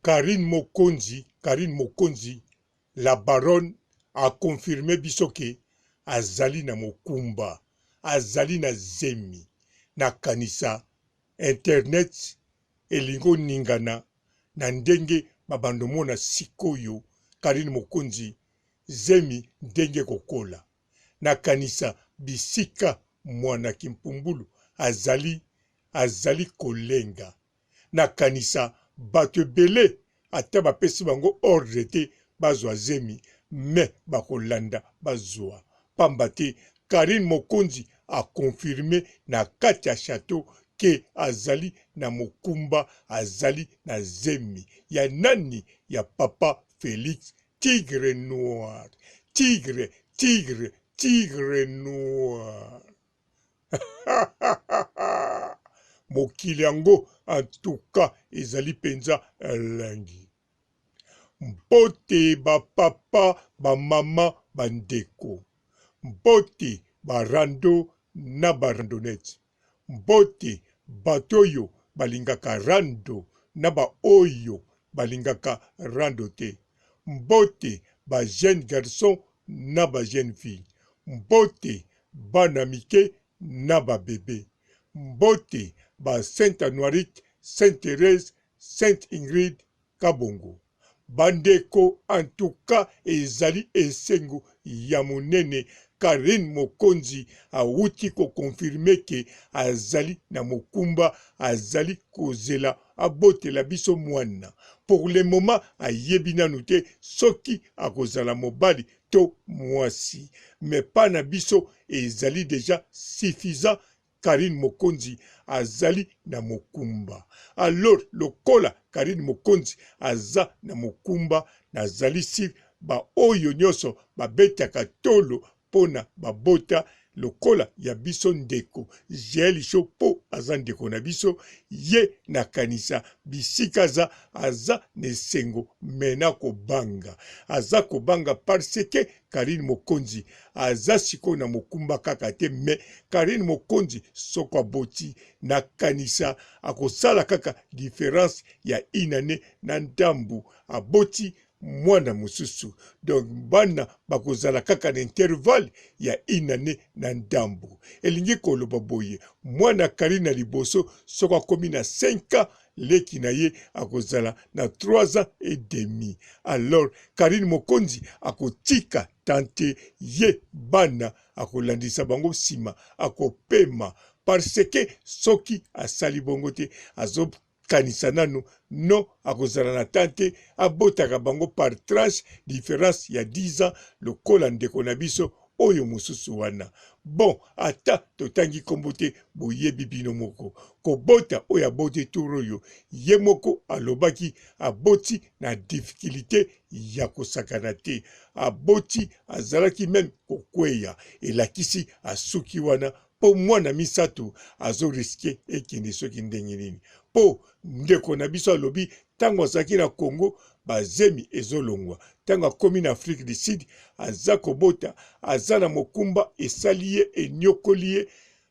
Karine Mokonzi, la baronne, a confirmé bisoke azali na mokumba, azali na zemi, na kanisa, internet, elingo ningana, na ndenge babandomo na sikoyo, Karine Mokonzi, zemi ndenge kokola. Na kanisa bisika mwana kimpumbulu, azali kolenga. Na kanisa bato ebele ata bapesi bango ordre te bazwa zemi, me bakolanda bazwa. Pamba te Karine Mokonzi a confirmé na kati ya château ke azali na mokumba, azali na zemi. Ya nani? Ya papa Félix, tigre noir. Tigre noir. Mokili yango en tout cas ezali penza elengi. Mbote ba papa, ba mama, bandeko. Mbote barando na barandonete. Mbote batoyo balingaka rando na ba oyo balingaka rando te. Mbote ba jeune garçon na ba jeune fille. Mbote bana mike na ba bébé. Mbote ba Sainte Anoirite, Sainte Thérèse, Sainte Ingrid Kabongo. Bandeko en tout cas ezali esengo ya monene. Karine Mokonzi awuti ko confirme ke azali na mokumba, azali kozela abotela biso mwana. Pour le moment ayebi nanu te soki akozala mobali to mwasi. Mais pas na biso ezali déjà suffisant. Karine Mokonzi azali na mokumba. Alors lokola Karine Mokonzi aza na mokumba, nazali si ba oyo nyoso babetaka tolo pona babota lokola ya biso ndeko. Jeli chopo aza ndeko na biso, ye na kanisa bisika aza nesengo mena kobanga. Aza kobanga parce que Karine Mokonzi aza siko na mokumba kaka te, me Karine Mokonzi soko boti na kanisa akosala kaka différence ya inane na ndambu aboti mwana mususu. Donc bana bakozala kaka na intervalle ya inane na ndambu. Elingi koloba boye mwana Karine liboso soko akomi na 5 ans, leki na ye akozala na 3 ans et demi. Alors Karine Mokonzi akotika tante ye bana akolandisa bango sima akopema, parce que soki asali bongo te azo kanisa nanu no akozala na tante abotaka bango par tranche différence ya 10 ans lokola ndeko na biso oyo mususu wana. Bon, ata totangi kombo te boyebi bino moko. Kobota oyo aboti turoyo ye moko alobaki aboti na difficulté ya kosakana te. Aboti azalaki même kokweya, elakisi asuki wana po mwana misato azo riske ekende soki ndenge nini. Po ndeko na biso alobi tango azalaki na Congo bazemi ezolongwa, tango akomi na Afrique du Sud aza kobota, aza na mokumba esali ye enyokoli ye,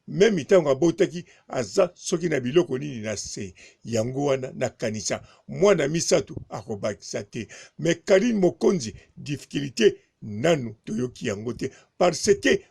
meme tango abotaki aza soki na biloko nini na se. Yango wana na kanisa mwana misato akobakisa te. Mais Karine Mokonzi difficulté nanu toyoki yango te, parce que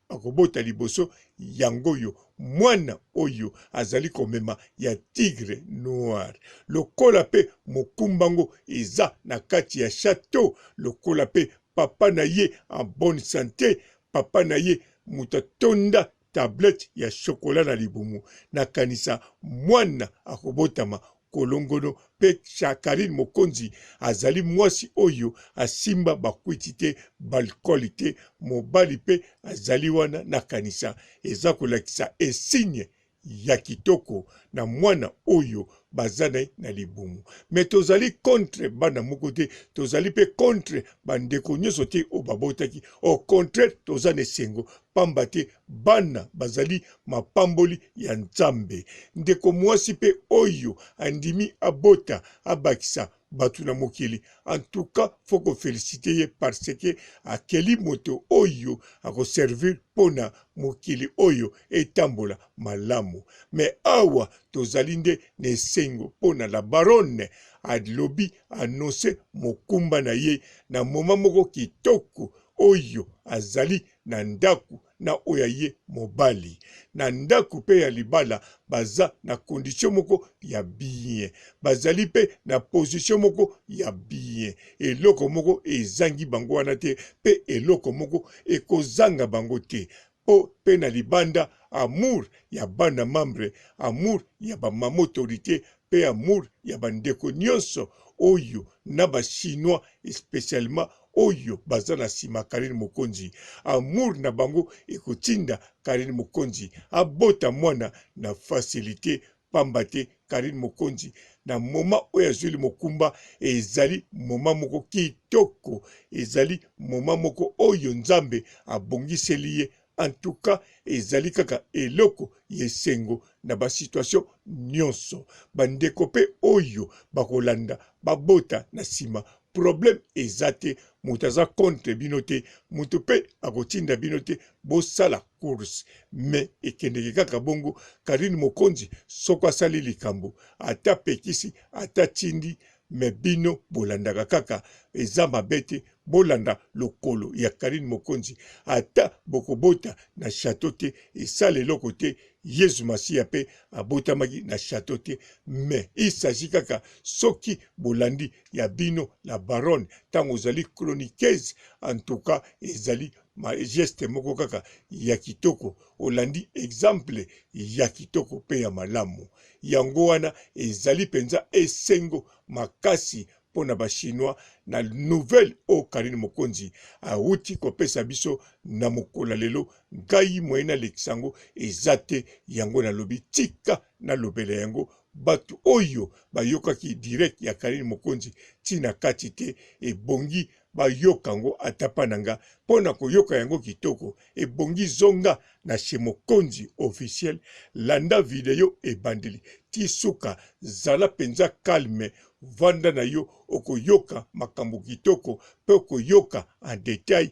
akobota liboso yango yo mwana oyo azali komema ya tigre noir. Lokola pe mokumbango eza na kati ya château, lokola pe papa na ye en bonne santé, papa na ye mutatonda tablette ya chocolat na libumu. Na kanisa mwana akobotama kolongono pe Karine Mokonzi azali mwasi oyo asimba bakwiti te, balkoli te, mobali pe azali wana na kanisa. Eza kolakisa esigne ya kitoko na mwana oyo bazana na libumu. Mais tozali contre bana moko te, tozali pe contre bandeko nyoso te o babotaki. Au contraire tozane esengo, pamba te bana bazali mapamboli ya Nzambe. Ndeko mwasi pe oyo andimi abota abakisa batu na mokili. En tout cas, faut qu'on félicite ye parce que akeli moto oyo ako servir pona mokili oyo etambola malamu. Mais awa tozali nde nesengo pona la baronne alobi annonce mokumba na ye na moma moko kitoko oyo azali na ndaku na oya ye mobali. Na ndaku pe ya libala baza na condition moko ya bien. Bazali pe na position moko ya bien. Eloko moko ezangi bango wana te pe eloko moko ekozanga bango te. Po pe na libanda amour ya bana membre, amour ya ba mama autorité pe amour ya bandeko nyonso oyo na ba chinois spécialement oyo baza na sima Karine Mokonzi. Amour na bango ekotinda Karine Mokonzi abota mwana na facilité pambate Karine Mokonzi na moma oyo azuli mokumba ezali moma moko kitoko, ezali moma moko oyo Nzambe abongiseli ye. En tout cas, ezali kaka eloko yesengo na ba situation nyonso. Bandeko pe oyo bakolanda babota na sima. Problème ezate mutaza contre binote, mutu pe akotinda binote bosala course. Mais ekendeke kaka bongo Karine Mokonzi soko asali likambo ata pekisi ata tindi me bino bolandaka kaka eza mabete bolanda lokolo ya Karine Mokonzi ata bokobota na château te esala eloko te Yesu Masia pe abotamaki na château te. Mais il s'agit kaka soki bolandi ya bino la baronne tango ozali chroniqueuse. En tout cas ezali ma geste moko kaka ya kitoko, olandi exemple ya kitoko pe ya malamu. Yango wana ezali penza esengo makasi pona ba chinois na nouvelle o Karine Mokonzi auti kopesa biso na mokola lelo ngai moyena leksango ezate yango na lobi tika na lobele yango batu oyo bayokaki direct ya Karine Mokonzi tina kati te ebongi bayokango atapa nanga pona koyoka yango kitoko ebongi zonga na chez Mokonzi officiel landa video ebandeli tisuka zala penza calme vanda na yo okoyoka makambo kitoko pe okoyoka en détail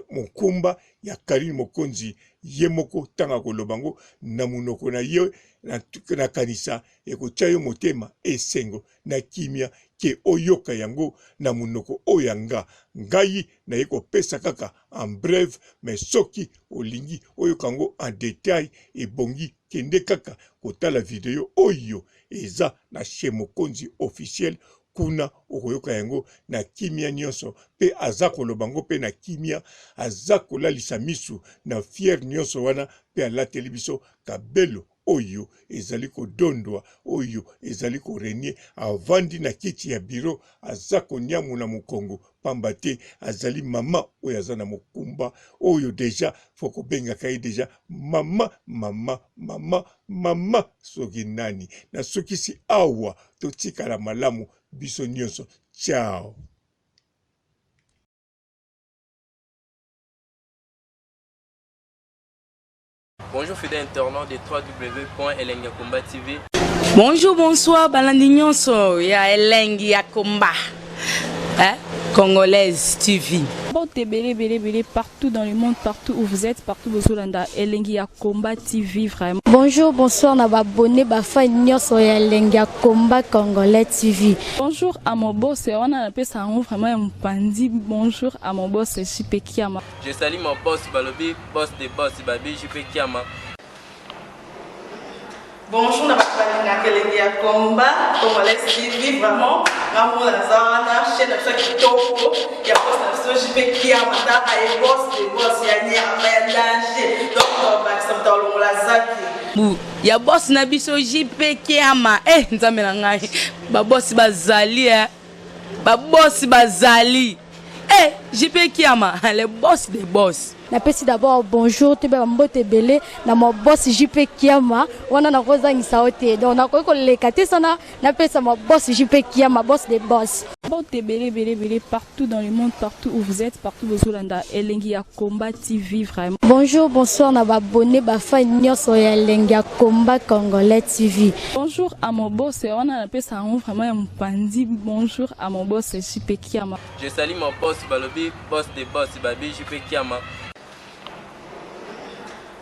mokumba ya Karine Mokonzi ye moko tanga kolobango na munoko na ye na kanisa ekotia yo motema esengo na kimia ke oyoka yango na munoko oyanga ngai na yeko pesa kaka en bref mais soki olingi oyoka yango en détail ebongi kende kaka kotala video oyo eza na chez Mokonzi officiel kuna okoyoka yango na kimia nyonso pe aza kolobango pe na kimia aza kolalisa misu na fier nyonso wana pe alateli biso kabelo oyo ezali kodondwa oyo ezali korenie avandi na kiti ya biro aza konyamu na mokongo pamba te azali mama oyo aza na mokumba oyo deja foko benga kai deja mama soki nani na soki si awa totikala malamu biso nyonso. Ciao. Bonjour fidèles internautes de www.elengiakomba TV. Bonjour, bonsoir, balandi nyonso ya Elengi ya Komba. Congolaise TV. Bon, belé partout dans le monde, partout où vous êtes, partout où vous êtes, Elengi ya Komba TV vraiment. Bonjour, bonsoir, na abonné ba fa nyonso ya Elengi ya Komba Congolais TV. Bonjour à mon boss, on a appelé ça vraiment un pandi. Bonjour à mon boss, JP Kiama. Je salue mon boss Balobi, boss de boss Babi, JP Kiama. Bonjour, na Elengi ya Komba Congolais TV vraiment. Maman la zana chaîne de chaque kitoko ya boss na JP Kiama ta ay boss de boss ya ni ya danger. Donc ba ça tolo la zaki. Ya boss na biso JP Kiama nzambe na ngai ba boss bazali ba boss bazali JP Kiama le boss des boss napesi d'abord bonjour te ba mbote belé na mo boss JP Kiama wana na kozangisa ote donc na ko leka te sana napesa mo boss JP Kiama boss des boss. Mbote belé partout dans le monde, partout où vous êtes, partout où vous êtes, Elengi ya Combat TV vraiment. Bonjour, bonsoir na ba abonné ba fan nyonso ya Elengi ya Combat Congolais TV. Bonjour à mon boss, on a appelé ça vraiment un pandi. Bonjour à mon boss JP Kiama. Je salue mon boss Balobi, boss des boss Babi JP Kiama.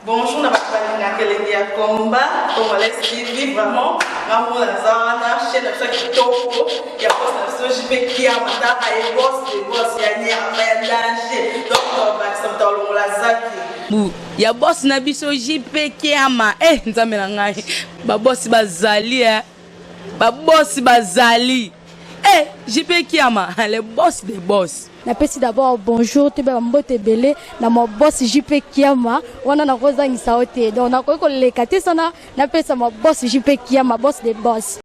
Bonjour, na Elengi ya Combat Congolais TV vraiment. Maman la zana chaîne de chaque kitoko ya boss na JP Kiama ta ay boss des boss ya ni ya danger donc on va accepter le la zaki. Ya boss na biso JP Kiama nzambe na ngai ba boss bazali ba boss bazali JP Kiama le boss des boss. Napesi d'abord bonjour te ba mbote belé na mo boss JP Kiama wana na kozangisa ote donc na ko leka te sana napesa mo boss JP Kiama boss des boss.